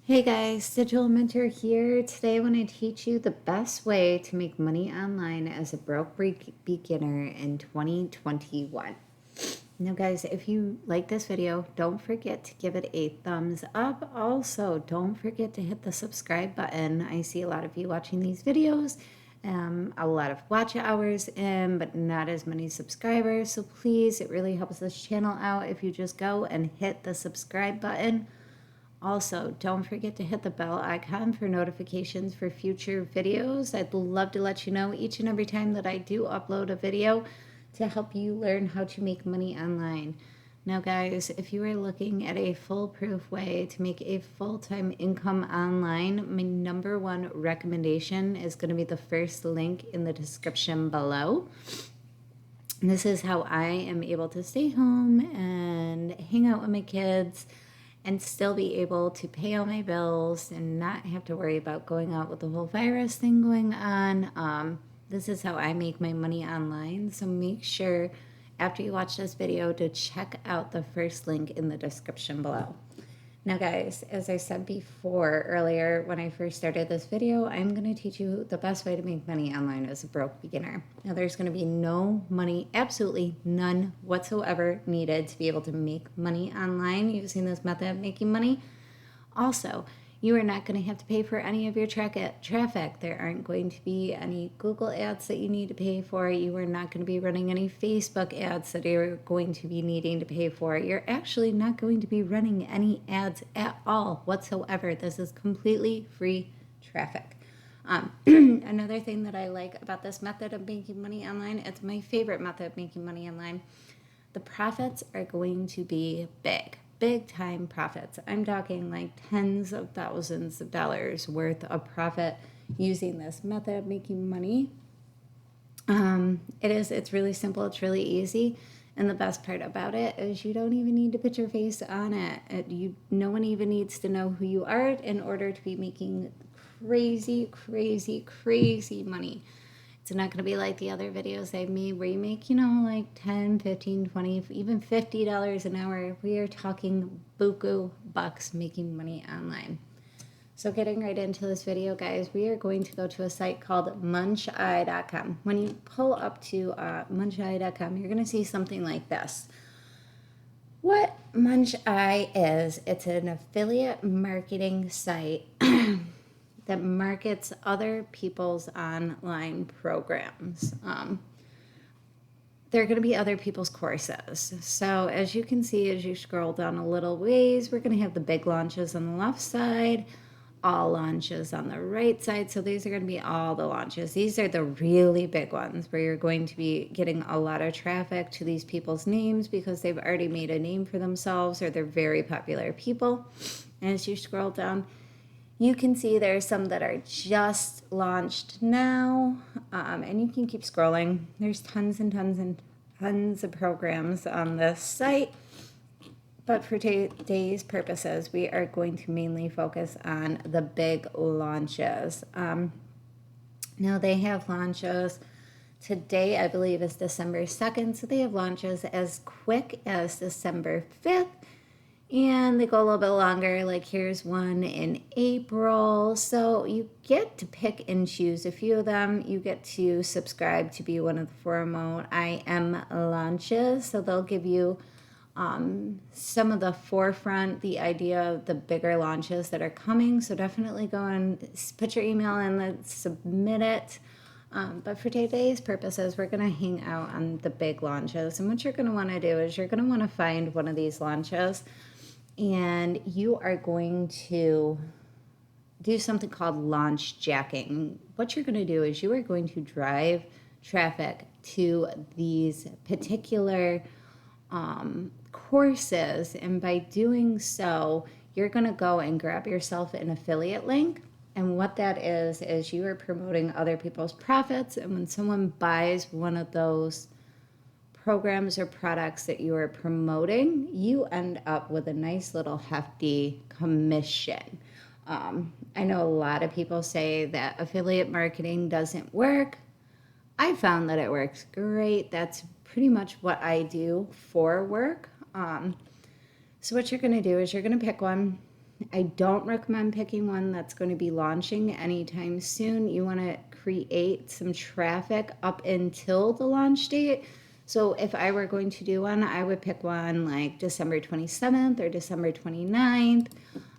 Hey guys, Digital Mentor here. Today I want to teach you the best way to make money online as a beginner in 2021. Now guys, if you like this video, don't forget to give it a thumbs up. Also, don't forget to hit the subscribe button. I see a lot of you watching these videos, a lot of watch hours in, but not as many subscribers. So please, it really helps this channel out if you just go and hit the subscribe button. Also, don't forget to hit the bell icon for notifications for future videos. I'd love to let you know each and every time that I do upload a video to help you learn how to make money online. Now, guys, if you are looking at a foolproof way to make a full-time income online, my number one recommendation is going to be the first link in the description below. This is how I am able to stay home and hang out with my kids and still be able to pay all my bills and not have to worry about going out with the whole virus thing going on. This is how I make my money online. So make sure after you watch this video to check out the first link in the description below. Now guys, as I said before earlier when I first started this video, I'm going to teach you the best way to make money online as a broke beginner. Now there's going to be no money, absolutely none whatsoever needed to be able to make money online using this method of making money. Also, you are not going to have to pay for any of your traffic. There aren't going to be any Google ads that you need to pay for. You are not going to be running any Facebook ads that you're going to be needing to pay for. You're actually not going to be running any ads at all whatsoever. This is completely free traffic. Another thing that I like about this method of making money online, it's my favorite method of making money online. The profits are going to be big time profits. I'm talking like tens of thousands of dollars worth of profit using this method of making money. It's really simple, it's really easy. And the best part about it is you don't even need to put your face on it. No one even needs to know who you are in order to be making crazy money. It's not going to be like the other videos I've made where you make, like 10, 15, 20, even $50 an hour. We are talking buku bucks making money online. So getting right into this video, guys, we are going to go to a site called muncheye.com. When you pull up to muncheye.com, you're going to see something like this. What Muncheye is, it's an affiliate marketing site that markets other people's online programs. They're going to be other people's courses. So as you can see, as you scroll down a little ways, we're going to have the big launches on the left side, all launches on the right side. So these are going to be all the launches. These are the really big ones where you're going to be getting a lot of traffic to these people's names because they've already made a name for themselves or they're very popular people. And as you scroll down, you can see there's some that are just launched now, and you can keep scrolling. There's tons and tons of programs on this site, but for today's purposes, we are going to mainly focus on the big launches. Now they have launches. Today, I believe, is December 2nd, so they have launches as quick as December 5th. And they go a little bit longer, like here's one in April. So you get to pick and choose a few of them. You get to subscribe to be one of the formal IM launches. So they'll give you some of the forefront, the idea of the bigger launches that are coming. So definitely go and put your email in and submit it. But for today's purposes, we're going to hang out on the big launches. And what you're going to want to do is you're going to want to find one of these launches. And you are going to do something called launch jacking. What you're going to do is you are going to drive traffic to these particular courses. And by doing so, you're going to go and grab yourself an affiliate link. And what that is you are promoting other people's profits. And when someone buys one of those programs or products that you are promoting, you end up with a nice little hefty commission. I know a lot of people say that affiliate marketing doesn't work. I found that it works great. That's pretty much what I do for work. So what you're going to do is you're going to pick one. I don't recommend picking one that's going to be launching anytime soon. You want to create some traffic up until the launch date. So if I were going to do one, I would pick one like December 27th or December 29th.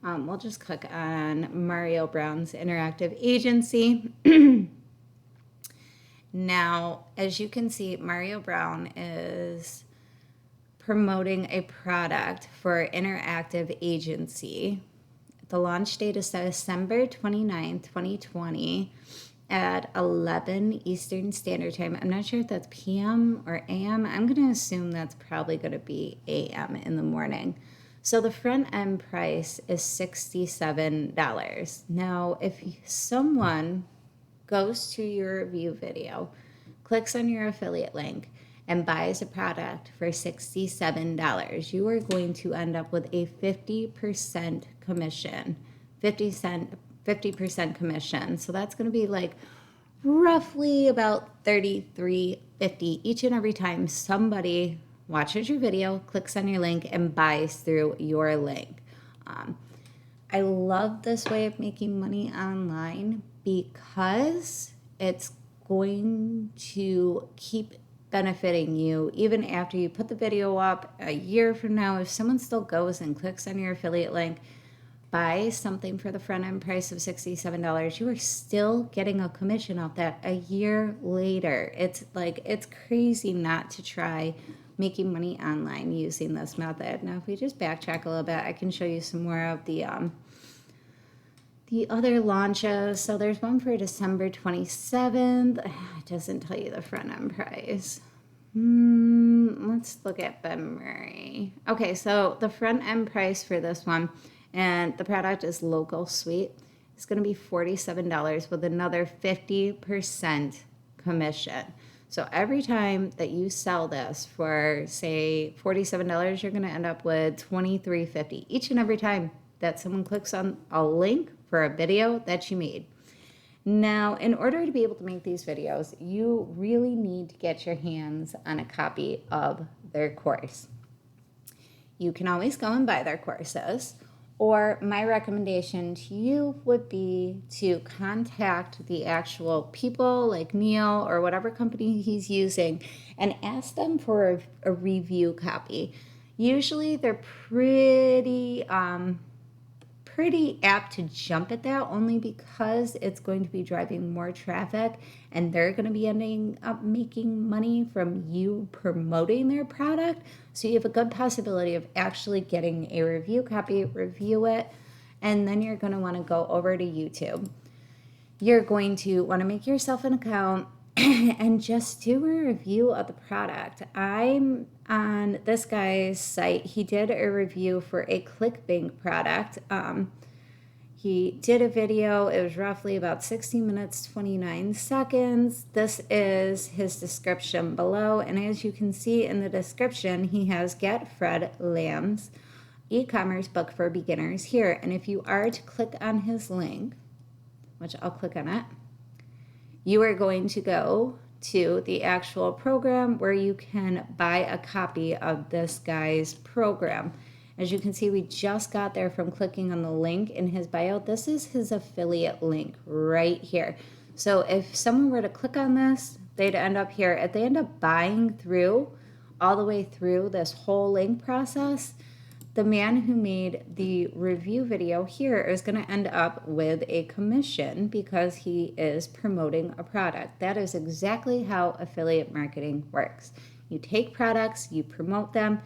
We'll just click on Mario Brown's Interactive Agency. Now, as you can see, Mario Brown is promoting a product for Interactive Agency. The launch date is December 29th, 2020 at 11 Eastern Standard Time. I'm not sure if that's PM or AM. I'm going to assume that's probably going to be AM in the morning. So the front end price is $67. Now, if someone goes to your review video, clicks on your affiliate link, and buys a product for $67, you are going to end up with a 50% commission, 50% commission. So that's going to be like roughly about $33.50 each and every time somebody watches your video, clicks on your link, and buys through your link. I love this way of making money online because it's going to keep benefiting you even after you put the video up a year from now. If someone still goes and clicks on your affiliate link, buys something for the front end price of $67, you are still getting a commission off that a year later. It's crazy not to try making money online using this method. Now, if we just backtrack a little bit, I can show you some more of the other launches. So there's one for December 27th. It doesn't tell you the front end price. Let's look at Ben Murray. Okay, so the front end price for this one, and the product is Local Suite, it's going to be $47 with another 50% commission. So every time that you sell this for, say, $47, you're going to end up with $23.50 each and every time that someone clicks on a link for a video that you made. Now, in order to be able to make these videos, you really need to get your hands on a copy of their course. You can always go and buy their courses, or my recommendation to you would be to contact the actual people like Neil or whatever company he's using and ask them for a review copy. Usually they're pretty apt to jump at that, only because it's going to be driving more traffic and they're going to be ending up making money from you promoting their product. So you have a good possibility of actually getting a review copy, review it, and then you're going to want to go over to YouTube. You're going to want to make yourself an account and just do a review of the product. I'm on this guy's site. He did a review for a ClickBank product. He did a video. It was roughly about 60 minutes, 29 seconds. This is his description below. And as you can see in the description, he has Get Fred Lamb's e-commerce book for beginners here. And if you are to click on his link, which I'll click on it, you are going to go to the actual program where you can buy a copy of this guy's program. As you can see, we just got there from clicking on the link in his bio. This is his affiliate link right here. So if someone were to click on this, they'd end up here. If they end up buying through all the way through this whole link process, the man who made the review video here is going to end up with a commission because he is promoting a product. That is exactly how affiliate marketing works. You take products, you promote them,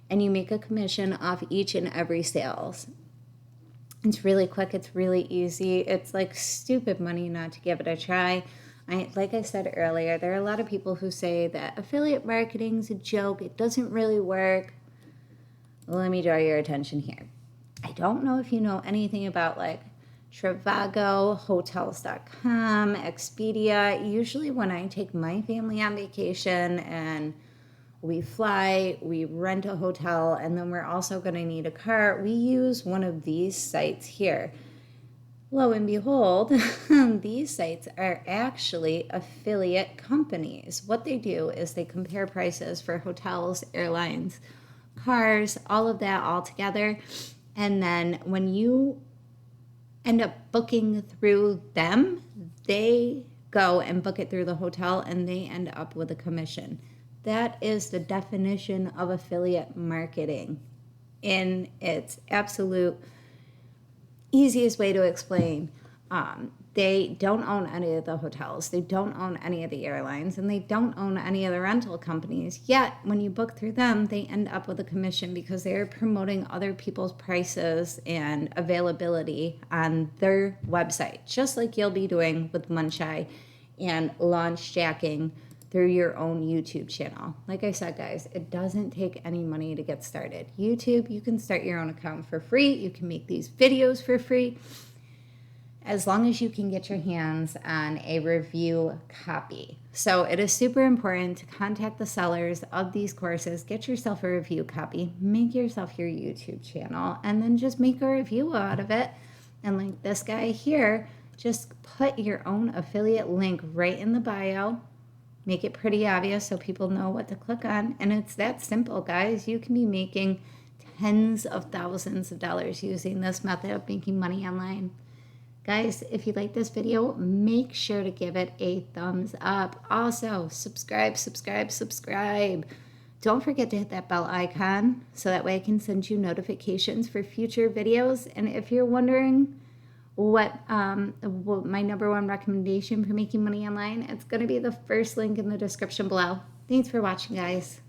and you make a commission off each and every sales. It's really quick. It's really easy. It's like stupid money not to give it a try. Like I said earlier, there are a lot of people who say that affiliate marketing is a joke. It doesn't really work. Let me draw your attention here. I don't know if you know anything about like Trivago, Hotels.com, Expedia. Usually when I take my family on vacation and we fly, we rent a hotel, and then we're also going to need a car, we use one of these sites here. Lo and behold, these sites are actually affiliate companies. What they do is they compare prices for hotels, airlines, cars, all of that all together. And then when you end up booking through them, they go and book it through the hotel and they end up with a commission. That is the definition of affiliate marketing in its absolute easiest way to explain. They don't own any of the hotels, they don't own any of the airlines, and they don't own any of the rental companies. Yet, when you book through them, they end up with a commission because they're promoting other people's prices and availability on their website, just like you'll be doing with Munchai and launch jacking through your own YouTube channel. Like I said, guys, it doesn't take any money to get started. YouTube, you can start your own account for free. You can make these videos for free as long as you can get your hands on a review copy. So it is super important to contact the sellers of these courses, get yourself a review copy, make yourself your YouTube channel, and then just make a review out of it. And like this guy here, just put your own affiliate link right in the bio. Make it pretty obvious so people know what to click on. And it's that simple, guys. You can be making tens of thousands of dollars using this method of making money online. Guys, if you like this video, make sure to give it a thumbs up. Also, subscribe. Don't forget to hit that bell icon so that way I can send you notifications for future videos. And if you're wondering what my number one recommendation for making money online, it's going to be the first link in the description below. Thanks for watching, guys.